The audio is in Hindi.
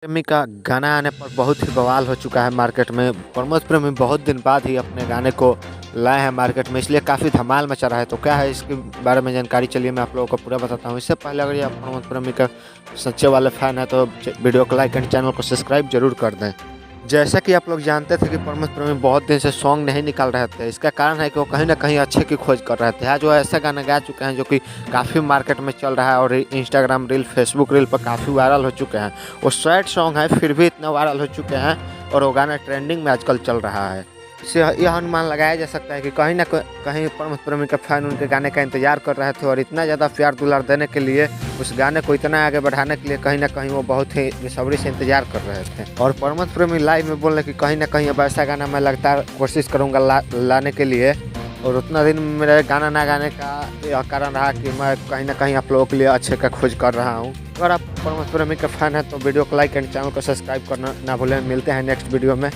प्रेमी का गाना आने पर बहुत ही बवाल हो चुका है मार्केट में। प्रमोद प्रेमी बहुत दिन बाद ही अपने गाने को लाए हैं मार्केट में, इसलिए काफ़ी धमाल मचा रहा है। तो क्या है इसके बारे में जानकारी, चलिए मैं आप लोगों को पूरा बताता हूँ। इससे पहले अगर ये आप प्रमोद प्रेमी का सच्चे वाले फ़ैन है तो वीडियो को लाइक एंड चैनल को सब्सक्राइब जरूर कर दें। जैसा कि आप लोग जानते थे कि प्रमोद प्रेमी बहुत दिन से सॉन्ग नहीं निकाल रहे थे। इसका कारण है कि वो कहीं ना कहीं अच्छे की खोज कर रहे थे। आज वो ऐसा गाना गा चुके हैं जो कि काफ़ी मार्केट में चल रहा है और इंस्टाग्राम रील, फेसबुक रील पर काफ़ी वायरल हो चुके हैं। वो सैड सॉन्ग है फिर भी इतना वायरल हो चुके हैं और वो गाना ट्रेंडिंग में आजकल चल रहा है। इससे यह अनुमान लगाया जा सकता है कि कहीं ना कहीं प्रमोद प्रेमी का फैन उनके गाने का इंतजार कर रहे थे और इतना ज़्यादा प्यार दुलार देने के लिए, उस गाने को इतना आगे बढ़ाने के लिए कहीं ना कहीं वो बहुत ही बेसब्री से इंतजार कर रहे थे। और प्रमोद प्रेमी लाइव में बोल रहे कि कहीं ना कहीं अब ऐसा गाना मैं लगातार कोशिश करूँगा लाने के लिए। और उतना दिन मेरे गाना ना गाने का यह कारण रहा कि मैं कहीं ना कहीं आप लोगों के लिए अच्छे का खोज कर रहा हूँ। अगर आप प्रमोद प्रेमी का फैन है तो वीडियो को लाइक एंड चैनल को सब्सक्राइब करना ना भूलें। मिलते हैं नेक्स्ट वीडियो में।